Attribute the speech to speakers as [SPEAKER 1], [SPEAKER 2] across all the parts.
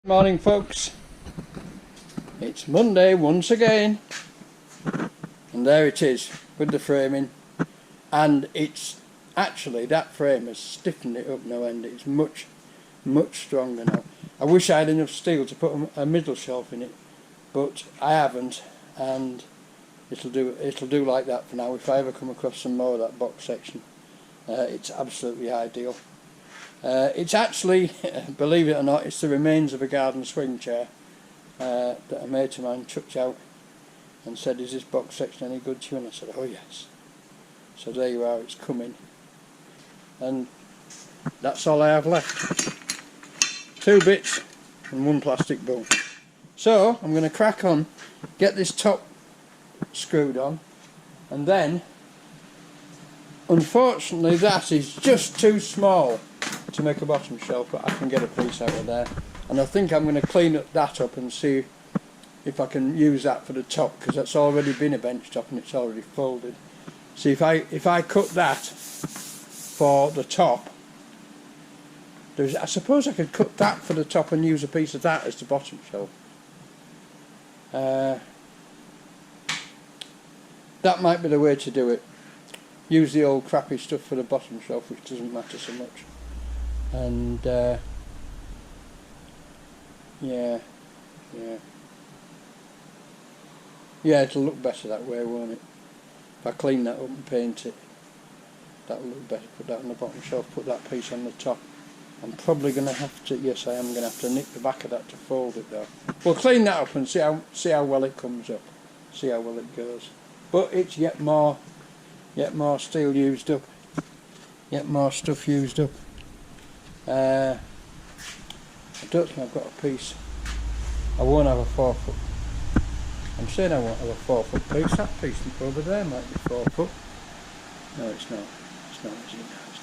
[SPEAKER 1] Morning folks, it's Monday once again, and there it is with the framing, and it's actually, that frame has stiffened it up no end. It's much stronger now. I wish I had enough steel to put a middle shelf in it, but I haven't, and it'll do like that for now. If I ever come across some more of that box section, it's absolutely ideal. It's actually, believe it or not, it's the remains of a garden swing chair that a mate of mine chucked out and said, "Is this box section any good to you?" And I said, "Oh yes." So there you are, it's coming, and that's all I have left. 2 bits and 1 plastic bowl. So I'm going to crack on, get this top screwed on, and then unfortunately that is just too small to make a bottom shelf, but I can get a piece out of there, and I think I'm going to clean that up and see if I can use that for the top, because that's already been a bench top and it's already folded. See, if I cut that for the top, I suppose I could cut that for the top and use a piece of that as the bottom shelf. That might be the way to do it. Use the old crappy stuff for the bottom shelf, which doesn't matter so much. And yeah, it'll look better that way, won't it? If I clean that up and paint it, that'll look better. Put that on the bottom shelf, put that piece on the top. I'm probably going to have to, yes I am going to have to nick the back of that to fold it though. We'll clean that up and see how well it comes up, see how well it goes. But it's yet more steel used up, yet more stuff used up. I don't think I've got a piece. I won't have a 4 foot. I'm saying I won't have a 4 foot piece. That piece over there might be 4 foot. No, it's not. It's not, is it? No, it's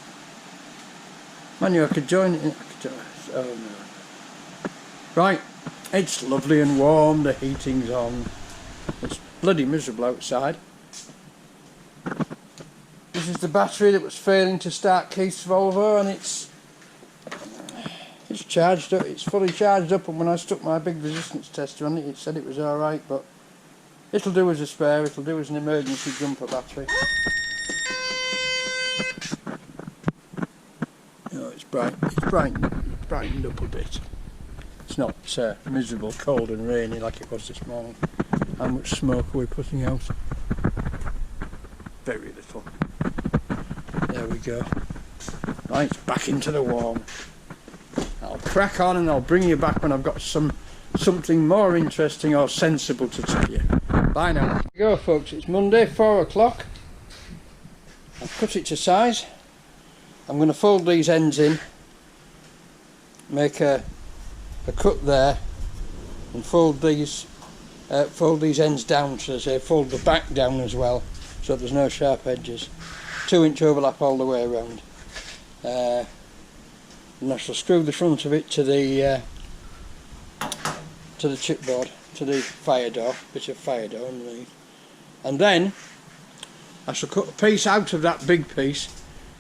[SPEAKER 1] not. Man, I could join it in. Oh no. Right, it's lovely and warm. The heating's on. It's bloody miserable outside. This is the battery that was failing to start Keith's Volvo, and it's charged up. It's fully charged up, and when I stuck my big resistance tester on it, it said it was alright, but it'll do as a spare, it'll do as an emergency jumper battery. Oh, it's brightened up a bit. It's not miserable, cold and rainy like it was this morning. How much smoke are we putting out? Very little. There we go. Right, back into the warm. I'll crack on and I'll bring you back when I've got something more interesting or sensible to tell you. Bye now. Here we go folks, it's Monday, 4 o'clock. I've cut it to size. I'm going to fold these ends in, make a cut there, and fold these ends down, so to say, fold the back down as well, so there's no sharp edges. 2-inch overlap all the way around. And I shall screw the front of it to the chipboard, to the fire door, bit of fire door underneath, and then I shall cut a piece out of that big piece,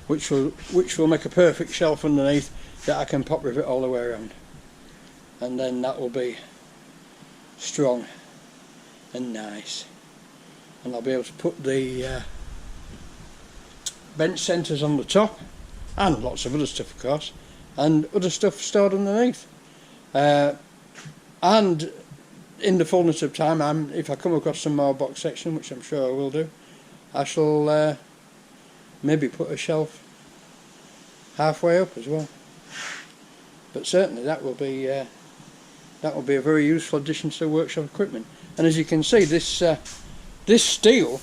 [SPEAKER 1] which will make a perfect shelf underneath that I can pop rivet all the way around, and then that will be strong and nice, and I'll be able to put the bench centres on the top, and lots of other stuff of course, and other stuff stored underneath. And in the fullness of time, if I come across some more box section, which I'm sure I will do, I shall maybe put a shelf halfway up as well. But certainly that will be a very useful addition to the workshop equipment. And as you can see, this steel,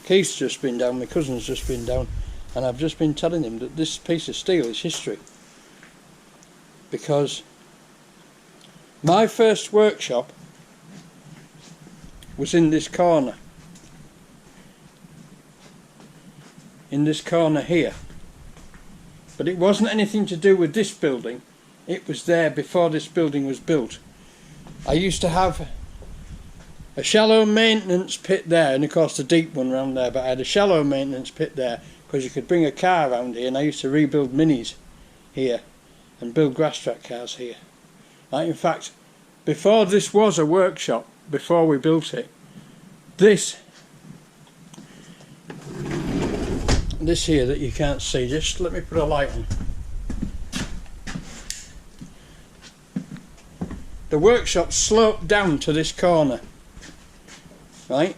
[SPEAKER 1] Keith's just been down, my cousin's just been down, and I've just been telling him that this piece of steel is history, because my first workshop was in this corner here, but it wasn't anything to do with this building. It was there before this building was built. I used to have a shallow maintenance pit there, and of course the deep one round there, but I had a shallow maintenance pit there because you could bring a car around here, and I used to rebuild minis here and build grass track cars here. Right, in fact, before this was a workshop, before we built it, this here that you can't see, just let me put a light on. The workshop sloped down to this corner, right?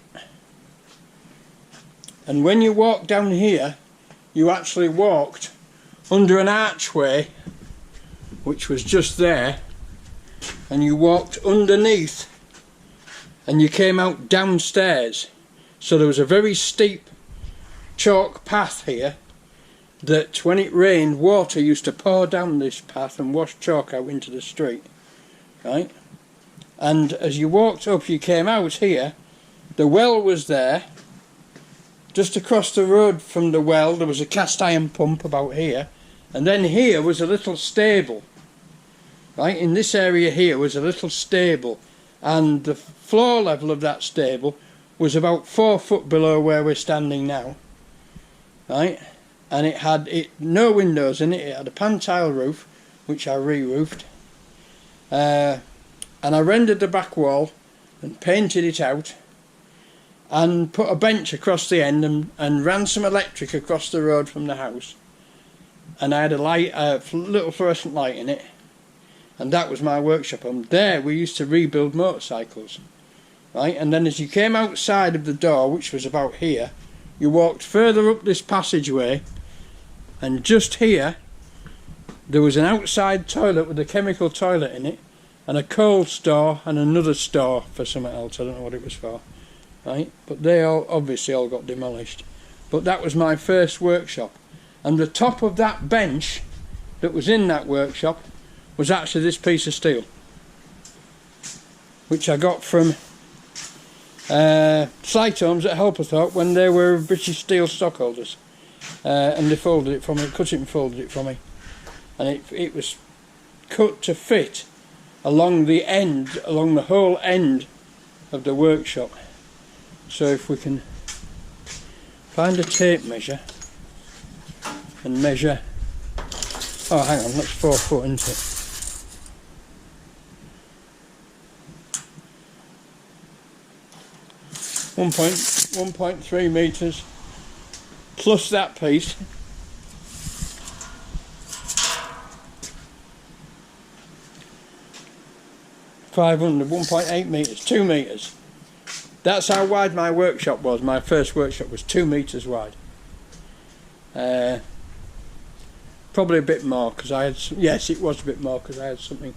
[SPEAKER 1] And when you walk down here, you actually walked under an archway which was just there, and you walked underneath and you came out downstairs. So there was a very steep chalk path here that when it rained, water used to pour down this path and wash chalk out into the street, right? And as you walked up, you came out here, the well was there. Just across the road from the well there was a cast iron pump about here, and then here was a little stable. Right, in this area here was a little stable, and the floor level of that stable was about 4 foot below where we're standing now. Right, and it had no windows in it. It had a pan tile roof, which I re-roofed, and I rendered the back wall and painted it out, and put a bench across the end and ran some electric across the road from the house, and I had a little fluorescent light in it, and that was my workshop. And there we used to rebuild motorcycles, right? And then as you came outside of the door, which was about here, you walked further up this passageway, and just here there was an outside toilet with a chemical toilet in it, and a coal store and another store for something else. I don't know what it was for. Right, but they obviously all got demolished. But that was my first workshop, and the top of that bench that was in that workshop was actually this piece of steel, which I got from Slight-Homes at Helperthorpe when they were British Steel stockholders, and they folded it for me, cut it and folded it for me, and it was cut to fit along the whole end of the workshop. So if we can find a tape measure and measure, oh hang on, that's 4 foot, isn't it? One 1.3 metres plus that piece. .8 metres, 2 metres. That's how wide my workshop was. My first workshop was 2 metres wide. Probably a bit more because I had. Yes, it was a bit more because I had something.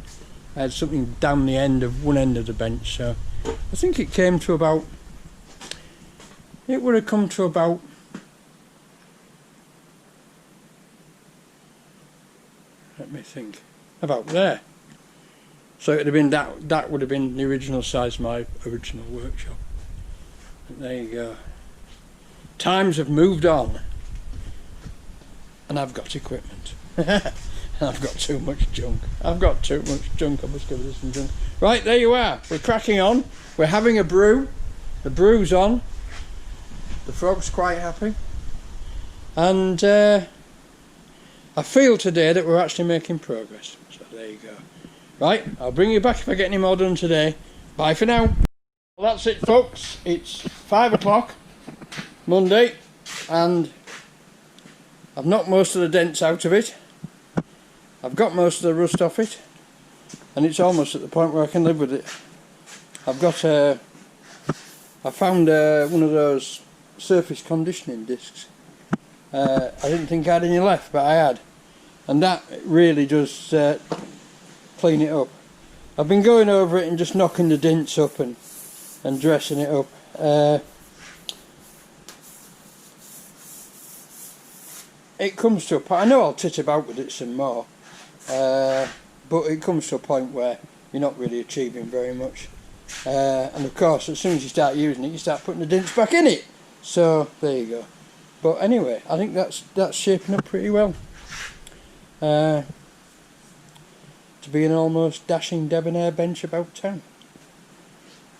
[SPEAKER 1] I had something down the end of one end of the bench. So I think it came to about. It would have come to about. Let me think. About there. So it would have been that would have been the original size of my original workshop. And there you go. Times have moved on, and I've got equipment. And I've got too much junk. I must give this some junk. Right, there you are. We're cracking on. We're having a brew. The brew's on. The frog's quite happy. And I feel today that we're actually making progress. So there you go. Right, I'll bring you back if I get any more done today. Bye for now. Well, that's it, folks. It's 5 o'clock Monday, and I've knocked most of the dents out of it. I've got most of the rust off it, and it's almost at the point where I can live with it. I found one of those surface conditioning discs. I didn't think I had any left, but I had, and that really does clean it up. I've been going over it and just knocking the dents up and dressing it up. It comes to a point, I know I'll tit about with it some more, but it comes to a point where you're not really achieving very much, and of course as soon as you start using it you start putting the dents back in it, so there you go. But anyway, I think that's shaping up pretty well to be an almost dashing debonair bench about town.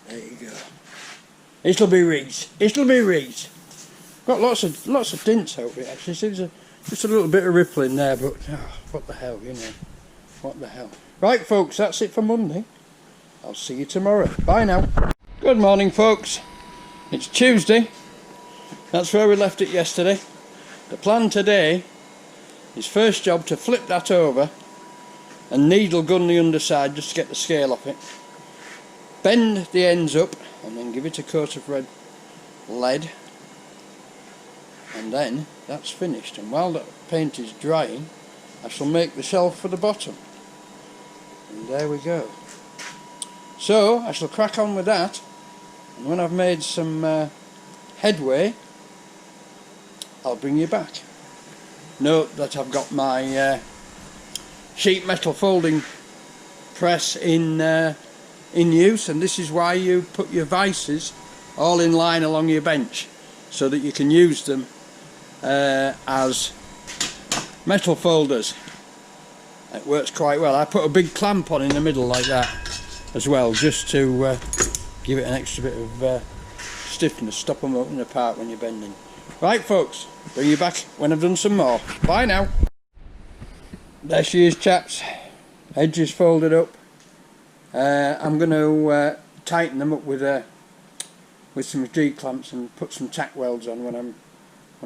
[SPEAKER 1] There you go. It'll be reeds. Got lots of dents out of it actually. So there's just a little bit of rippling there, but oh, what the hell, you know. What the hell. Right folks, that's it for Monday. I'll see you tomorrow. Bye now. Good morning folks. It's Tuesday. That's where we left it yesterday. The plan today is first job to flip that over and needle gun the underside just to get the scale off it. Bend the ends up and then give it a coat of red lead. And then that's finished. And while that paint is drying, I shall make the shelf for the bottom. And there we go. So I shall crack on with that, and when I've made some headway, I'll bring you back. Note that I've got my sheet metal folding press in use, and this is why you put your vices all in line along your bench, so that you can use them as metal folders. It works quite well. I put a big clamp on in the middle like that as well, just to give it an extra bit of stiffness, stop them opening apart when you're bending. Right folks, bring you back when I've done some more. Bye now. There she is chaps, edges folded up. I'm going to tighten them up with some G-clamps and put some tack welds on when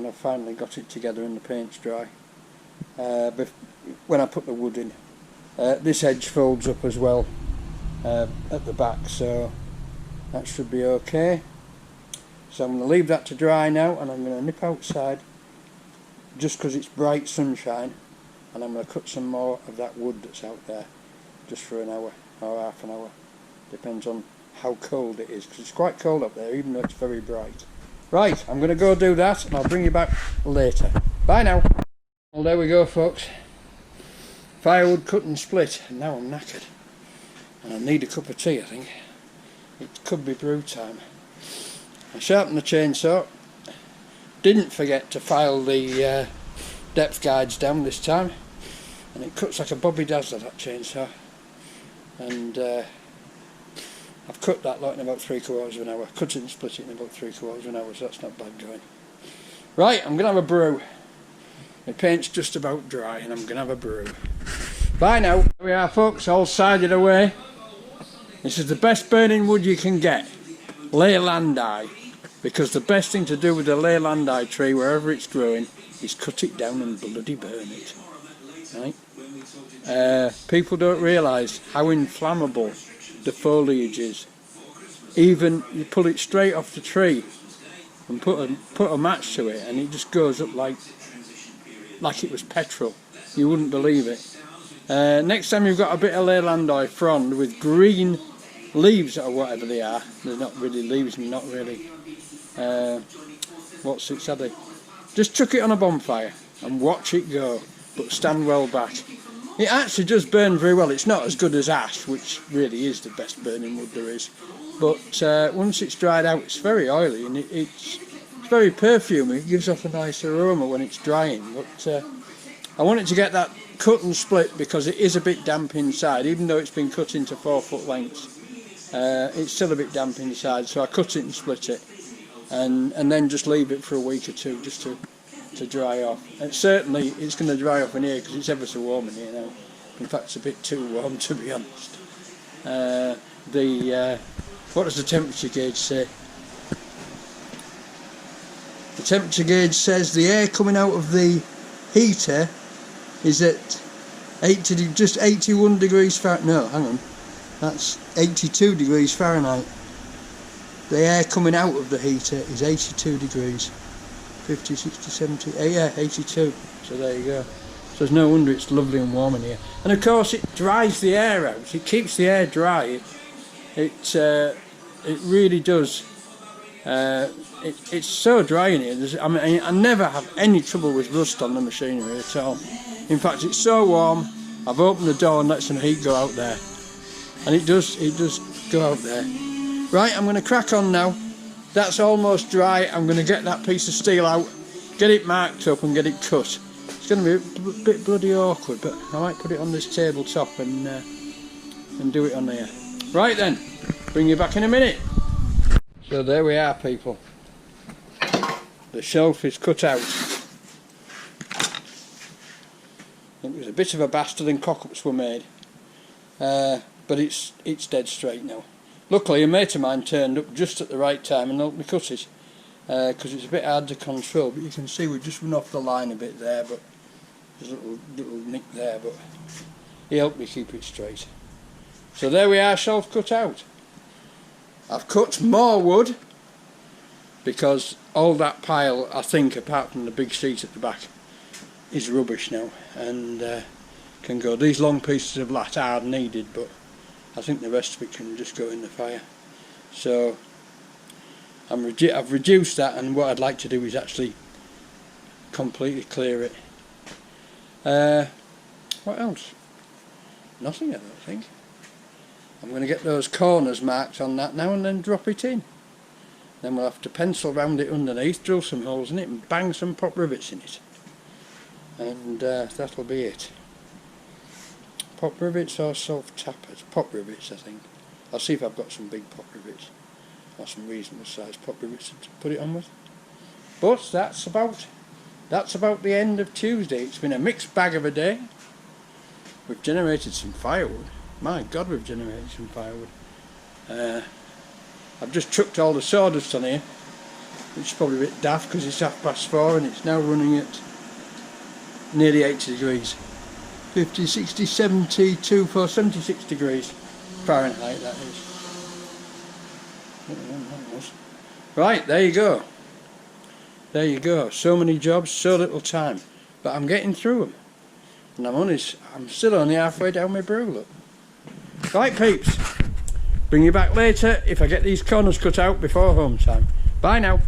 [SPEAKER 1] I've finally got it together and the paint's dry. When I put the wood in. This edge folds up as well at the back, so that should be okay. So I'm going to leave that to dry now, and I'm going to nip outside just because it's bright sunshine, and I'm going to cut some more of that wood that's out there just for an hour or half an hour. Depends on how cold it is, because it's quite cold up there even though it's very bright. Right, I'm going to go do that and I'll bring you back later. Bye now. Well, there we go folks. Firewood cut and split, and now I'm knackered and I need a cup of tea. I think it could be brew time. I sharpened the chainsaw, didn't forget to file the depth guides down this time, and it cuts like a Bobby Dazzler, that chainsaw, and I've cut that lot in about 3/4 of an hour, cut it and split it in about 3/4 of an hour, so that's not bad going. Right, I'm going to have a brew. My paint's just about dry and I'm going to have a brew. Bye now. Here we are folks, all sided away. This is the best burning wood you can get, Leylandii, because the best thing to do with a Leylandii tree, wherever it's growing, is cut it down and bloody burn it. Right? People don't realise how inflammable the foliage is. Even you pull it straight off the tree and put a match to it and it just goes up like it was petrol. You wouldn't believe it. Next time you've got a bit of Leylandii frond with green leaves or whatever they are, they're not really leaves and not really what's it said, just chuck it on a bonfire and watch it go, but stand well back. It actually does burn very well. It's not as good as ash, which really is the best burning wood there is, but once it's dried out it's very oily and it's very perfumey. It gives off a nice aroma when it's drying, but I want it to get that cut and split because it is a bit damp inside, even though it's been cut into 4-foot lengths. It's still a bit damp inside, so I cut it and split it, and then just leave it for a week or two just to dry off. And certainly it's going to dry off in here because it's ever so warm in here now. In fact, it's a bit too warm to be honest. What does the temperature gauge say? The temperature gauge says the air coming out of the heater is at just 81 degrees Fahrenheit. No, hang on. That's 82 degrees Fahrenheit. The air coming out of the heater is 82 degrees. 50, 60, 70, yeah, 82. So there you go. So there's no wonder it's lovely and warm in here. And of course it dries the air out. It keeps the air dry. It really does. It's so dry in here. I never have any trouble with rust on the machinery at all. In fact, it's so warm. I've opened the door and let some heat go out there, and it does go out there. Right, I'm going to crack on now. That's almost dry. I'm going to get that piece of steel out, get it marked up, and get it cut. It's going to be a bit bloody awkward, but I might put it on this tabletop and do it on there. Right then, bring you back in a minute. So there we are, people. The shelf is cut out. It was a bit of a bastard and cock-ups were made. but it's dead straight now. Luckily a mate of mine turned up just at the right time and helped me cut it, because it's a bit hard to control, but you can see we've just run off the line a bit there, but there's a little nick there, but he helped me keep it straight. So there we are, shelf cut out. I've cut more wood because all that pile, I think, apart from the big sheet at the back, is rubbish now, and can go. These long pieces of lat are needed, but I think the rest of it can just go in the fire. So I've reduced that, and what I'd like to do is actually completely clear it. What else? Nothing, I don't think. I'm going to get those corners marked on that now and then drop it in. Then we'll have to pencil round it underneath, drill some holes in it and bang some pop rivets in it. And that'll be it. Pop rivets or self tappers? Pop rivets, I think. I'll see if I've got some big pop rivets or some reasonable sized pop rivets to put it on with. But that's about the end of Tuesday. It's been a mixed bag of a day. We've generated some firewood. My God, we've generated some firewood. I've just chucked all the sawdust on here, which is probably a bit daft because it's 4:30 and it's now running at nearly 80 degrees. 50, 60, 72, 76 degrees Fahrenheit, that is. Right, there you go. There you go. So many jobs, so little time. But I'm getting through them. And I'm still only halfway down my brew, look. Right, peeps. Bring you back later if I get these corners cut out before home time. Bye now.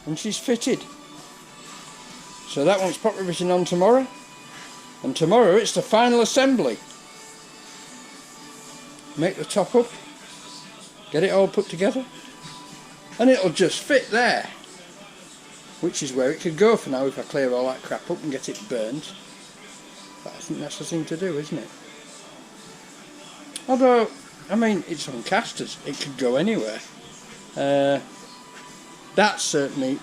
[SPEAKER 1] And she's fitted. So that one's pop riveting on tomorrow. And tomorrow it's the final assembly. Make the top up. Get it all put together. And it'll just fit there. Which is where it could go for now if I clear all that crap up and get it burnt. But I think that's the thing to do, isn't it? Although, I mean, it's on casters. It could go anywhere. That's certainly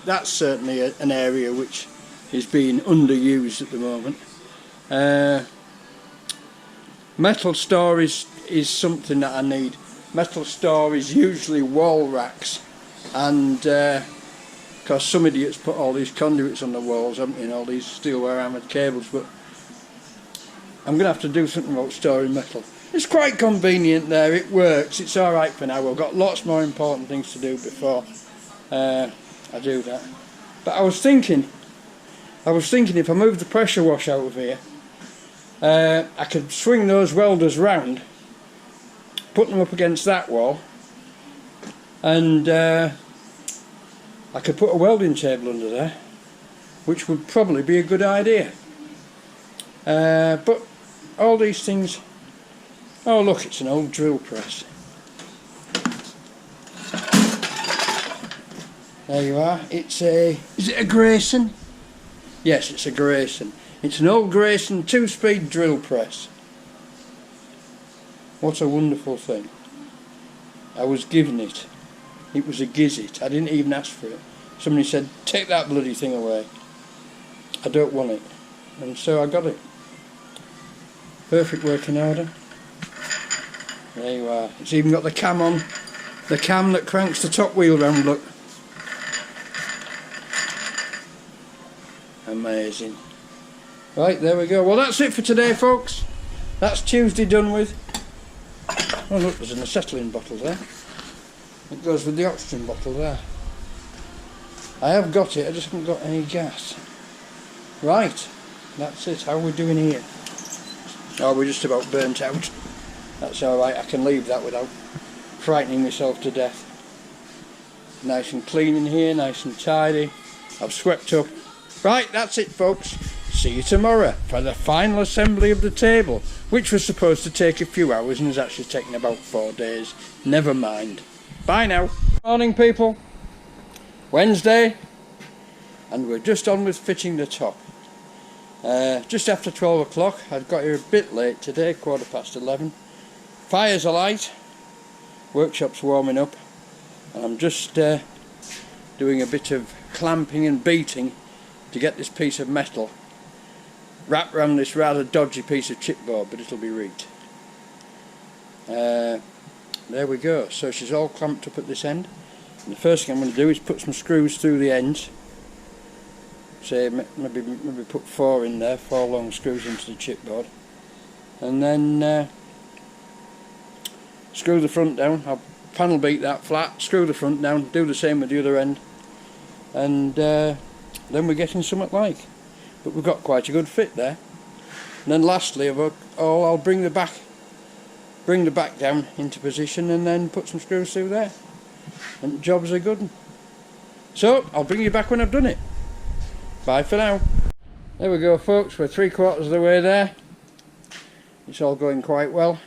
[SPEAKER 1] an area which is being underused at the moment. Metal store is something that I need. Metal store is usually wall racks, and because some idiots put all these conduits on the walls, haven't you, and all these steel wire armoured cables, but I'm going to have to do something about storing metal. It's quite convenient there, it works, it's alright for now. We've got lots more important things to do before I do that. But I was thinking if I move the pressure wash out of here, I could swing those welders round, put them up against that wall, and I could put a welding table under there, which would probably be a good idea. But all these things... Oh look, it's an old drill press. There you are. It's a... Is it a Grayson? Yes, it's a Grayson. It's an old Grayson 2-speed drill press. What a wonderful thing. I was given it. It was a gizzit. I didn't even ask for it. Somebody said, take that bloody thing away. I don't want it. And so I got it. Perfect working order. There you are. It's even got the cam on. The cam that cranks the top wheel round, look. Amazing. Right, there we go. Well, that's it for today, folks. That's Tuesday done with. Oh look, there's an acetylene bottle there. It goes with the oxygen bottle there. I have got it, I just haven't got any gas. Right, that's it. How are we doing here? Oh, we're just about burnt out. That's alright, I can leave that without frightening myself to death. Nice and clean in here, nice and tidy. I've swept up. Right, that's it, folks. See you tomorrow for the final assembly of the table, which was supposed to take a few hours and has actually taken about 4 days. Never mind. Bye now. Morning, people. Wednesday, and we're just on with fitting the top. Just after 12 o'clock. I got here a bit late today, 11:15. Fires are light, workshop's warming up, and I'm just doing a bit of clamping and beating to get this piece of metal wrap around this rather dodgy piece of chipboard, but it'll be rigged. There we go. So she's all clamped up at this end. And the first thing I'm going to do is put some screws through the ends. Say maybe put 4 in there, 4 long screws into the chipboard, and then screw the front down. I'll panel beat that flat, screw the front down, do the same with the other end, and then we're getting something like. But we've got quite a good fit there. And then lastly, I'll bring the back down into position and then put some screws through there, and the job's a good one. So I'll bring you back when I've done it. Bye for now. There we go, folks, we're 3/4 of the way there. It's all going quite well.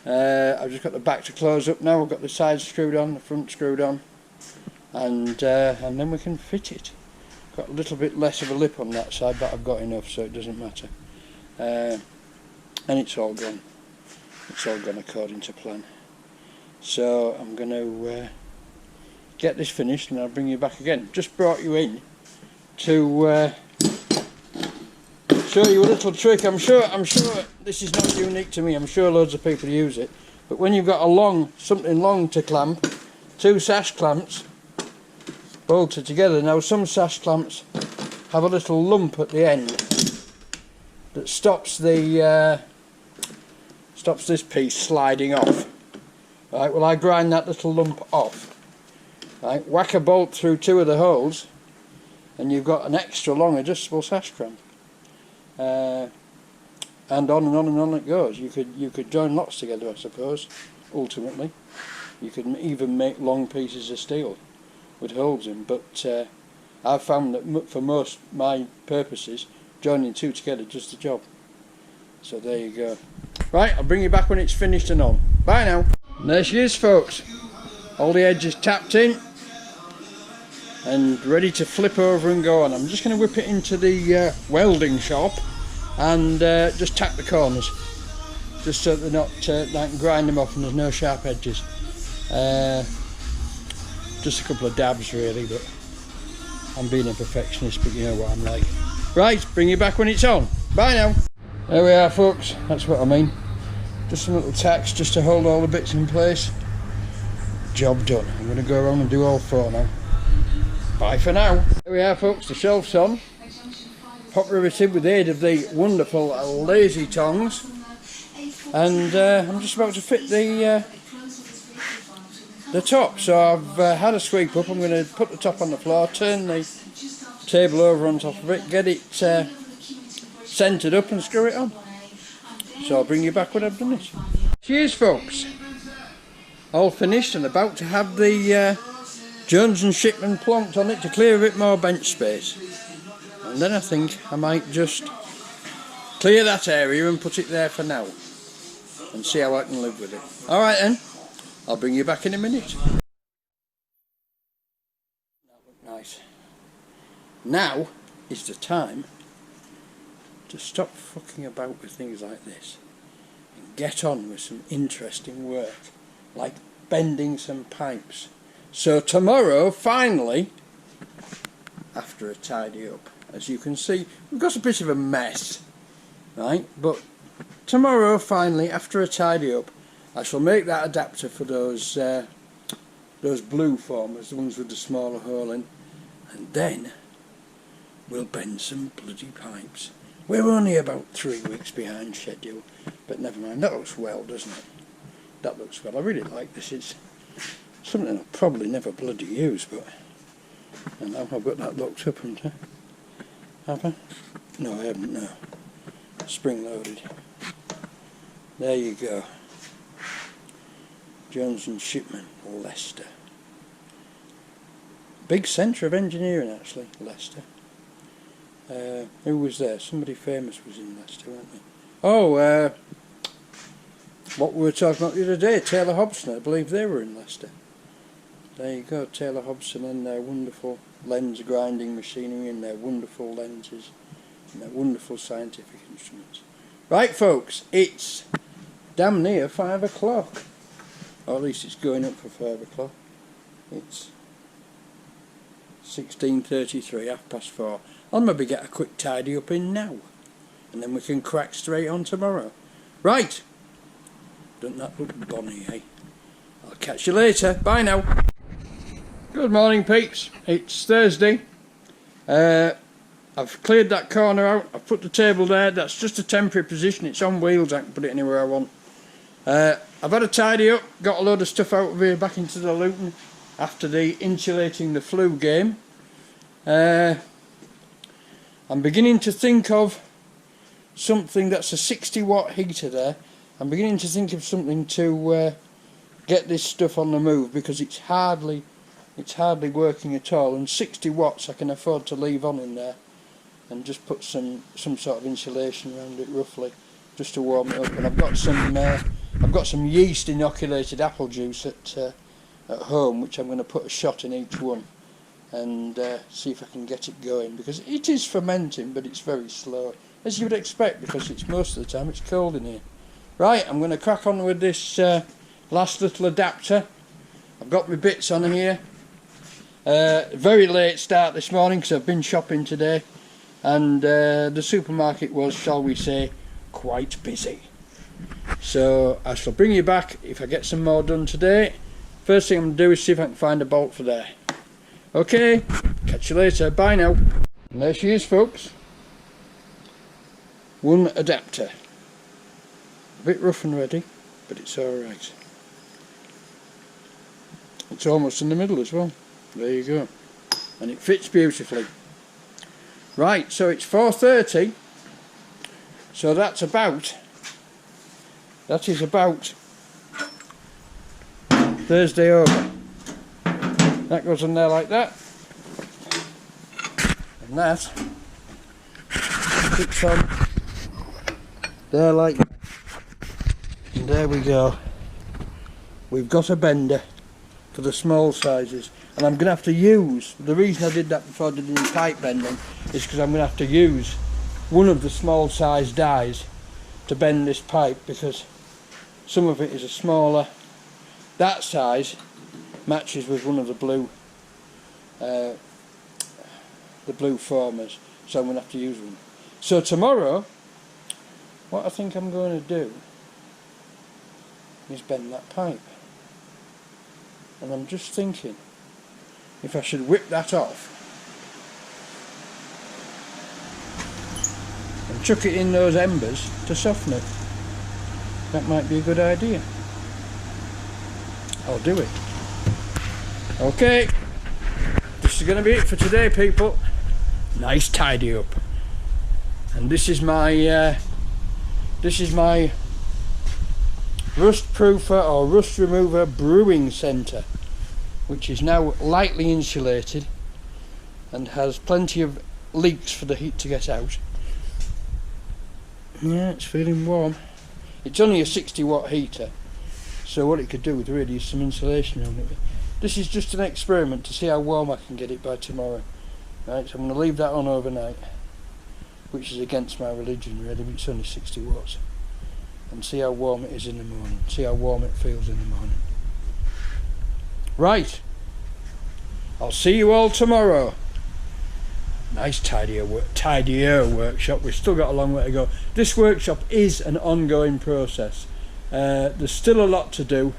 [SPEAKER 1] I've just got the back to close up now. I've got the sides screwed on, the front screwed on, and then we can fit it. Got a little bit less of a lip on that side, but I've got enough, so it doesn't matter. And it's all gone. It's all gone according to plan. So I'm going to get this finished, and I'll bring you back again. Just brought you in to show you a little trick. I'm sure this is not unique to me. I'm sure loads of people use it. But when you've got something long to clamp, 2 sash clamps bolted together. Now some sash clamps have a little lump at the end that stops this piece sliding off. Right, well, I grind that little lump off. Right, whack a bolt through 2 of the holes, and you've got an extra long adjustable sash clamp. And on and on and on it goes. You could join lots together, I suppose. Ultimately, you could even make long pieces of steel with holes in. But I've found that for most my purposes, joining 2 together does the job. So there you go. Right, I'll bring you back when it's finished and on. Bye now. And there she is, folks. All the edges tapped in and ready to flip over and go on. I'm just going to whip it into the welding shop and just tack the corners, just so they're not, I can grind them off and there's no sharp edges. Just a couple of dabs really, but I'm being a perfectionist, but you know what I'm like. Right, bring you back when it's on. Bye now. There we are, folks, that's what I mean. Just some little tacks just to hold all the bits in place. Job done. I'm going to go around and do all 4 now. Bye for now. There we are, folks, the shelf's on. Hot riveted with the aid of the wonderful lazy tongs. And I'm just about to fit the top. So I've had a sweep up. I'm going to put the top on the floor, turn the table over on top of it, get it centred up and screw it on. So I'll bring you back when I've done it. Cheers, folks. All finished and about to have the Jones and Shipman plonked on it to clear a bit more bench space. And then I think I might just clear that area and put it there for now and see how I can live with it. Alright then, I'll bring you back in a minute. That looked nice. Now is the time to stop fucking about with things like this and get on with some interesting work, like bending some pipes. So tomorrow, finally, after a tidy up, as you can see, we've got a bit of a mess, right? But tomorrow, finally, after a tidy up, I shall make that adapter for those blue formers, the ones with the smaller hole in, and then we'll bend some bloody pipes. We're only about 3 weeks behind schedule, but never mind. That looks well, doesn't it? That looks well. I really like this. It's something I'll probably never bloody use, but and now I've got that locked up, haven't I? Have I? No, I haven't. No, spring loaded. There you go. Jones and Shipman, Leicester. Big centre of engineering, actually, Leicester. Who was there? Somebody famous was in Leicester, weren't they? Oh, what we were talking about the other day, Taylor Hobson, I believe they were in Leicester. There you go, Taylor Hobson and their wonderful lens grinding machinery and their wonderful lenses and their wonderful scientific instruments. Right, folks, it's damn near 5 o'clock. Or at least it's going up for 5 o'clock. It's 16:33, 4:30. I'll maybe get a quick tidy up in now, and then we can crack straight on tomorrow. Right, doesn't that look bonny, eh? I'll catch you later, bye now. Good morning peeps, it's Thursday. I've cleared that corner out, I've put the table there, that's just a temporary position, it's on wheels, I can put it anywhere I want. I've had a tidy up, got a load of stuff out of here back into the Luton after the insulating the flu game. I'm beginning to think of something that's a 60-watt heater there. I'm beginning to think of something to get this stuff on the move, because it's hardly working at all, and 60 watts I can afford to leave on in there and just put some sort of insulation around it roughly, just to warm it up. And I've got some yeast inoculated apple juice at home, which I'm going to put a shot in each one and see if I can get it going, because it is fermenting, but it's very slow, as you would expect, because it's most of the time it's cold in here. Right, I'm going to crack on with this last little adapter. I've got my bits on here. Very late start this morning because I've been shopping today, and the supermarket was, shall we say, quite busy. So I shall bring you back if I get some more done today. First thing I'm going to do is see if I can find a bolt for there. Okay, catch you later, bye now. And there she is folks. One adapter. A bit rough and ready, but it's alright. It's almost in the middle as well. There you go. And it fits beautifully. Right, so it's 4:30. So that is about Thursday over. That goes on there like that. And that fits on there like that. And there we go. We've got a bender for the small sizes, and I'm going to have to use, the reason I did that before I did any pipe bending is because I'm going to have to use one of the small size dies to bend this pipe, because some of it is a smaller, that size matches with one of the blue formers, so I'm going to have to use one. So tomorrow what I think I'm going to do is bend that pipe. And I'm just thinking if I should whip that off and chuck it in those embers to soften it. That might be a good idea. I'll do it. Okay, this is going to be it for today people. Nice tidy up. And this is my rust proofer or rust remover brewing centre, which is now lightly insulated and has plenty of leaks for the heat to get out. Yeah, it's feeling warm. It's only a 60-watt heater, so what it could do with really is some insulation on it. This is just an experiment to see how warm I can get it by tomorrow. Right, so I'm going to leave that on overnight, which is against my religion really, but it's only 60 watts. And see how warm it is in the morning, see how warm it feels in the morning. Right, I'll see you all tomorrow. Nice tidier workshop. We've still got a long way to go. This workshop is an ongoing process. There's still a lot to do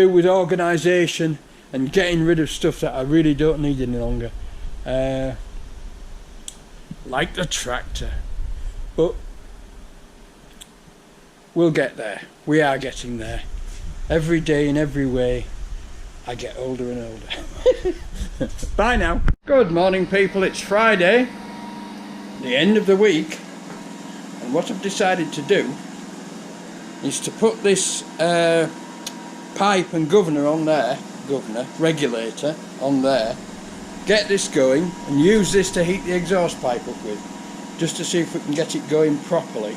[SPEAKER 1] with organisation and getting rid of stuff that I really don't need any longer, like the tractor. But we'll get there. We are getting there. Every day in every way I get older and older. Bye now. Good morning people, it's Friday, the end of the week, and what I've decided to do is to put this pipe and regulator on there, get this going and use this to heat the exhaust pipe up with, just to see if we can get it going properly.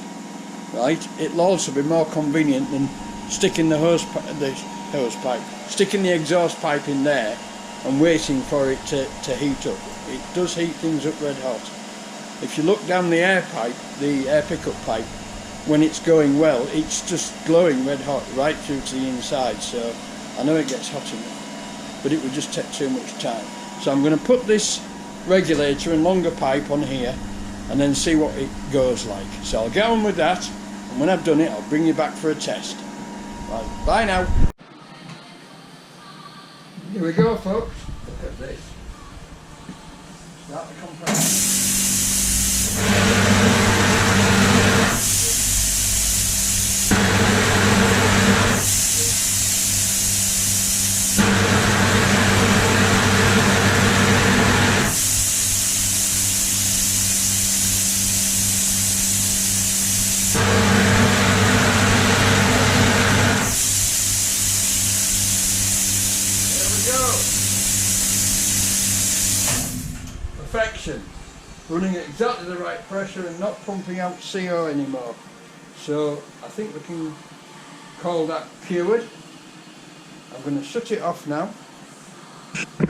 [SPEAKER 1] Right, it'll also be more convenient than sticking the sticking the exhaust pipe in there and waiting for it to heat up. It does heat things up red hot. If you look down the air pipe, the air pickup pipe, when it's going well, it's just glowing red hot right through to the inside. So I know it gets hot enough, but it would just take too much time. So I'm going to put this regulator and longer pipe on here and then see what it goes like. So I'll get on with that, and when I've done it I'll bring you back for a test. Right, bye now. Here we go, folks. Look at this. Start the compressor. Perfection, running at exactly the right pressure and not pumping out CO anymore. So I think we can call that cured. I'm going to shut it off now.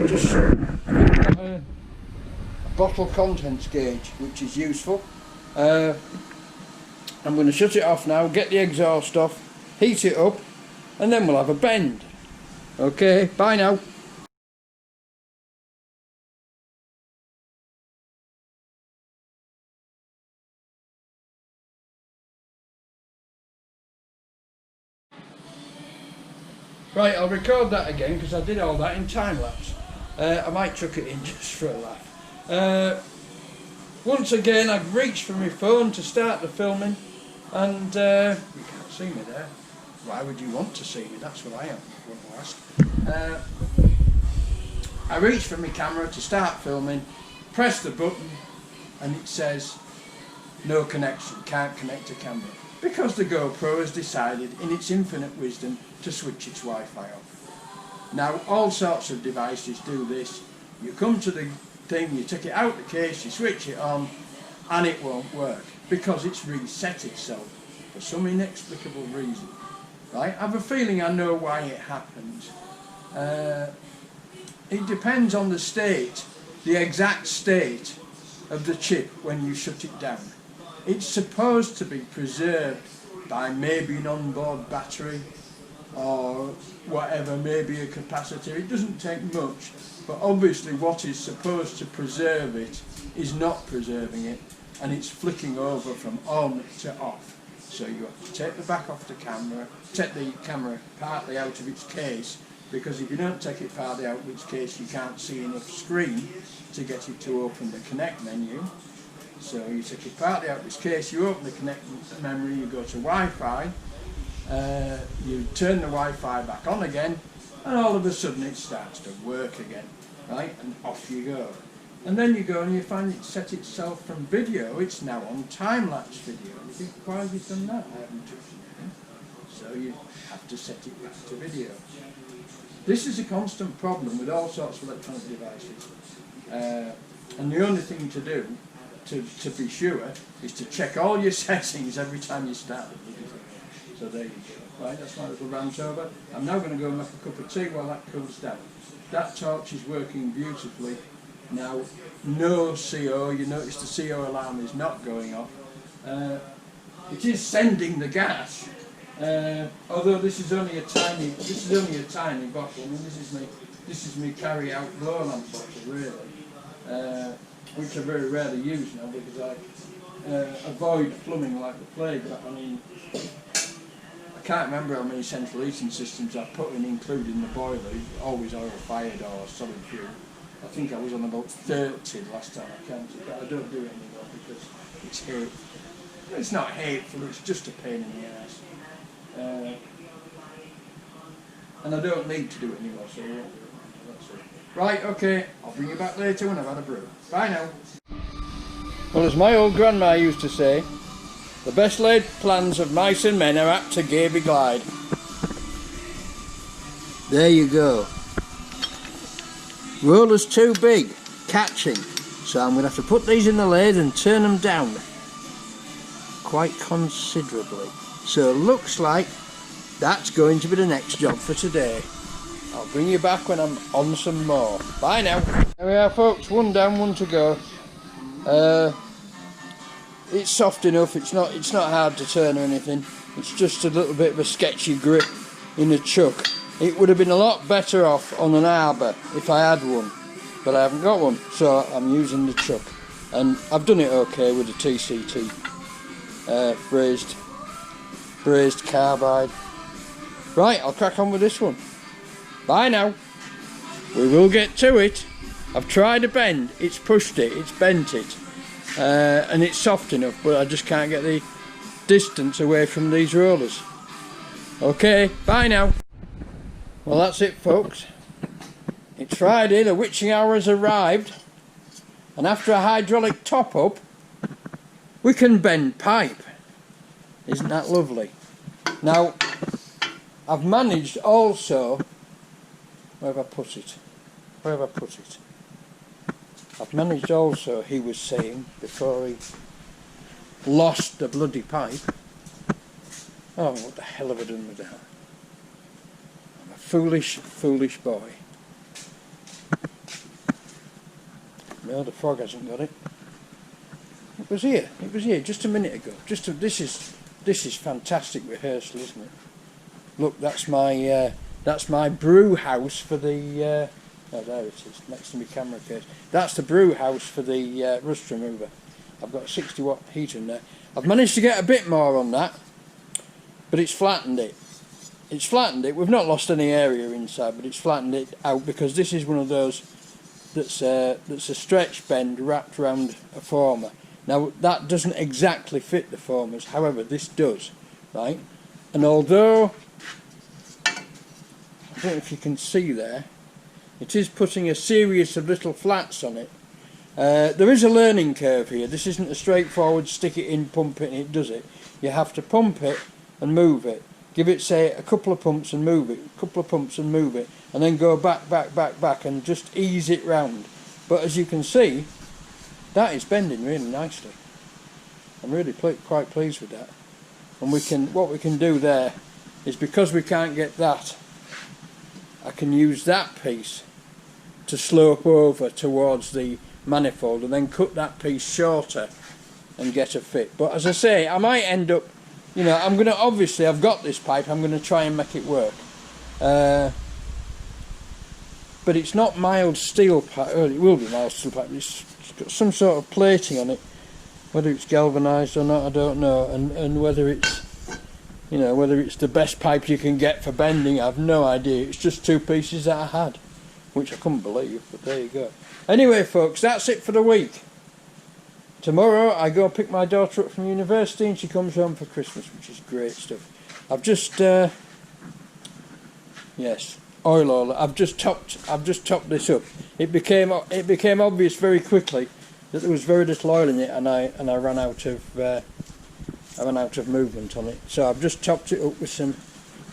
[SPEAKER 1] Just a bottle contents gauge, which is useful. I'm going to shut it off now, get the exhaust off, heat it up, and then we'll have a bend. Okay, bye now. Right, I'll record that again because I did all that in time lapse. I might chuck it in just for a laugh. Once again, I've reached for my phone to start the filming, and you can't see me there. Why would you want to see me? That's what I want to ask. I reached for my camera to start filming, press the button, and it says no connection, can't connect to camera. Because the GoPro has decided, in its infinite wisdom, to switch its Wi-Fi off. Now, all sorts of devices do this. You come to the thing, you take it out the case, you switch it on, and it won't work because it's reset itself for some inexplicable reason. Right? I have a feeling I know why it happens. It depends on the state, the exact state of the chip when you shut it down. It's supposed to be preserved by maybe an onboard battery or whatever, maybe a capacitor. It doesn't take much, but obviously what is supposed to preserve it is not preserving it, and it's flicking over from on to off. So you have to take the back off the camera, take the camera partly out of its case, because if you don't take it partly out of its case you can't see enough screen to get it to open the connect menu. So you take it partly out of its case, you open the connect memory, you go to Wi-Fi, you turn the Wi-Fi back on again, and all of a sudden it starts to work again, right? And off you go. And then you go and you find it set itself from video, it's now on time-lapse video. And you think, why have you done that? I haven't touched anything. So you have to set it back to video. This is a constant problem with all sorts of electronic devices. And the only thing to do to be sure is to check all your settings every time you start the video. So there you go. Right, that's my little rant over. I'm now going to go and make a cup of tea while that cools down. That torch is working beautifully. Now, no CO, you notice the CO alarm is not going off. It is sending the gas, although this is only a tiny bottle. I mean, this is me carry out blow lamp bottle really. Which I very rarely use now because I avoid plumbing like the plague. But I mean, I can't remember how many central heating systems I've put in, including the boiler, always oil fired or solid fuel. I think I was on about 30 last time I counted, but I don't do it anymore because it's hateful. It's not hateful, it's just a pain in the ass. And I don't need to do it anymore, so I won't do it. That's it. Right, okay, I'll bring you back later when I've had a brew. Bye now. Well, as my old grandma used to say, the best laid plans of mice and men are apt to gaby glide. There you go. Roller's too big, catching, so I'm going to have to put these in the lathe and turn them down quite considerably. So looks like that's going to be the next job for today. I'll bring you back when I'm on some more. Bye now. There we are, folks, one down, one to go. It's soft enough, it's not hard to turn or anything. It's just a little bit of a sketchy grip in a chuck. It would have been a lot better off on an arbor if I had one. but I haven't got one, so I'm using the truck, and I've done it okay with the TCT braised carbide. Right, I'll crack on with this one. Bye now. We will get to it. I've tried a bend, it's pushed it, it's bent it, and it's soft enough, but I just can't get the distance away from these rollers. Okay, bye now. Well, that's it, folks. It's Friday, the witching hour has arrived, and after a hydraulic top up, we can bend pipe. Isn't that lovely? Now, I've managed also, where have I put it? I've managed also, he was saying, before he lost the bloody pipe. Oh, what the hell have I done with that? I'm a foolish, foolish boy. No, the frog hasn't got it. It was here just a minute ago. This is fantastic rehearsal, isn't it? Look, that's my brew house for the oh, there it is, next to my camera case. That's the brew house for the rust remover. I've got a 60 watt heater in there. I've managed to get a bit more on that, but it's flattened it. It's flattened it. We've not lost any area inside, but it's flattened it out because this is one of those that's a stretch bend wrapped around a former. Now that doesn't exactly fit the formers, however this does, right? And although I don't know if you can see there, it is putting a series of little flats on it. There is a learning curve here. This isn't a straightforward stick it in, pump it and it does it. You have to pump it and move it. Give it, say, a couple of pumps and move it, a couple of pumps and move it, and then go back and just ease it round. But as you can see, that is bending really nicely. I'm really quite pleased with that. And what we can do there is, because we can't get that, I can use that piece to slope over towards the manifold and then cut that piece shorter and get a fit. But as I say, I might end up, you know, I'm going to, obviously I've got this pipe, I'm going to try and make it work. But it's not mild steel pipe, well, it will be mild steel pipe, it's got some sort of plating on it. Whether it's galvanised or not, I don't know, and whether it's, you know, whether it's the best pipe you can get for bending, I've no idea. It's just two pieces that I had, which I couldn't believe, but there you go. Anyway, folks, that's it for the week. Tomorrow I go pick my daughter up from university and she comes home for Christmas, which is great stuff. I've just, yes, oil. I've just topped this up. It became obvious very quickly that there was very little oil in it, and I ran out of movement on it. So I've just topped it up with some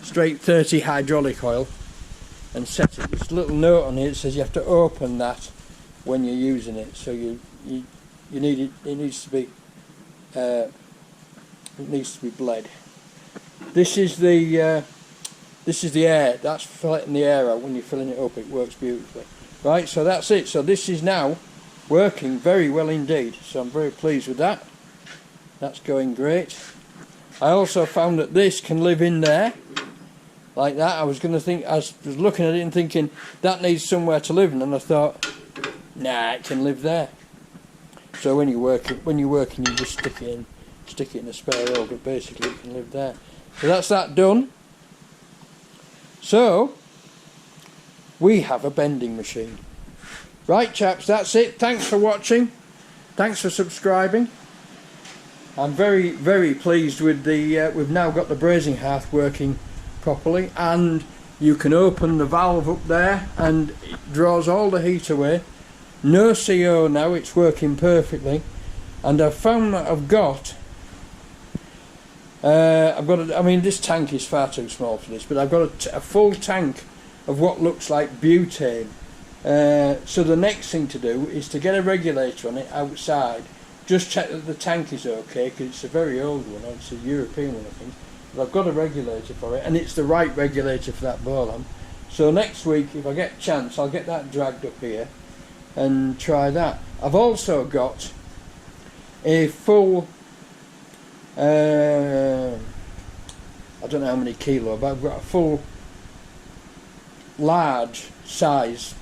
[SPEAKER 1] straight 30 hydraulic oil and set it. There's a little note on here that says you have to open that when you're using it. So you need it. It needs to be bled. This is the air. That's for letting the air out when you're filling it up. It works beautifully. Right. So that's it. So this is now working very well indeed. So I'm very pleased with that. That's going great. I also found that this can live in there like that. I was looking at it and thinking that needs somewhere to live in, and I thought, nah, it can live there. So when you're working, you just stick it in a spare hole, but basically it can live there. So that's that done. So we have a bending machine. Right, chaps, that's it. Thanks for watching. Thanks for subscribing. I'm very, very pleased with the, we've now got the brazing hearth working properly, and you can open the valve up there and it draws all the heat away. No CO now, it's working perfectly. And I've found that I mean, this tank is far too small for this, but I've got a full tank of what looks like butane. So the next thing to do is to get a regulator on it outside. Just check that the tank is okay, because it's a very old one. It's a European one, I think. But I've got a regulator for it, and it's the right regulator for that bow lamp. So next week, if I get a chance, I'll get that dragged up here and try that. I've also got a full, I don't know how many kilo, but I've got a full large size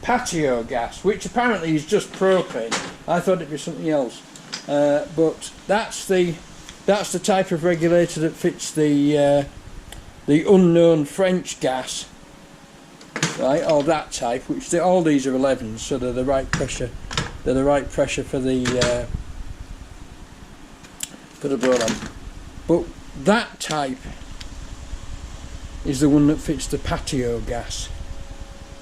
[SPEAKER 1] patio gas, which apparently is just propane. I thought it'd be something else, but that's the type of regulator that fits the unknown French gas, right? Or that type, which all these are 11s, so they're the right pressure. They're the right pressure for the bowl on. But that type is the one that fits the patio gas,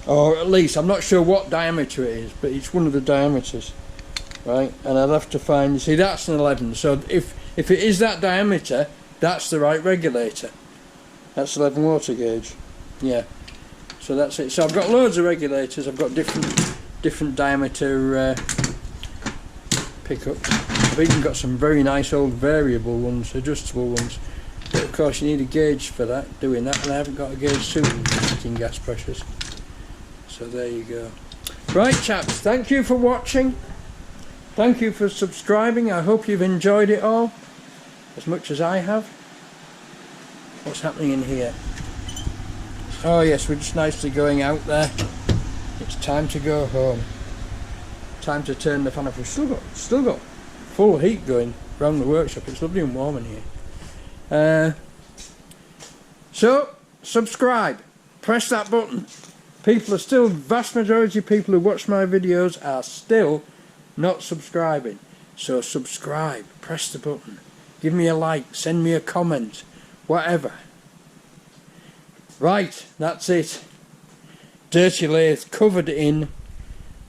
[SPEAKER 1] or at least I'm not sure what diameter it is, but it's one of the diameters, right? And I'll have to find. You see, that's an 11. So if it is that diameter, that's the right regulator. That's 11 water gauge. Yeah. So that's it. So I've got loads of regulators. I've got different diameter pickups. I've even got some very nice old variable ones, adjustable ones. But of course you need a gauge for that, doing that, and I haven't got a gauge suiting setting gas pressures. So there you go. Right chaps, thank you for watching. Thank you for subscribing. I hope you've enjoyed it all as much as I have. What's happening in here? Oh yes, we're just nicely going out there. It's time to go home. Time to turn the fan off. We've still got full heat going around the workshop. It's lovely and warm in here. So subscribe, press that button. Vast majority of people who watch my videos are still not subscribing. So subscribe, press the button, give me a like, send me a comment, whatever. Right, that's it. Dirty lathe covered in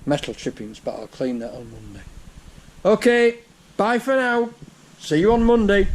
[SPEAKER 1] metal chippings, but I'll clean that on Monday. Okay, bye for now. See you on Monday.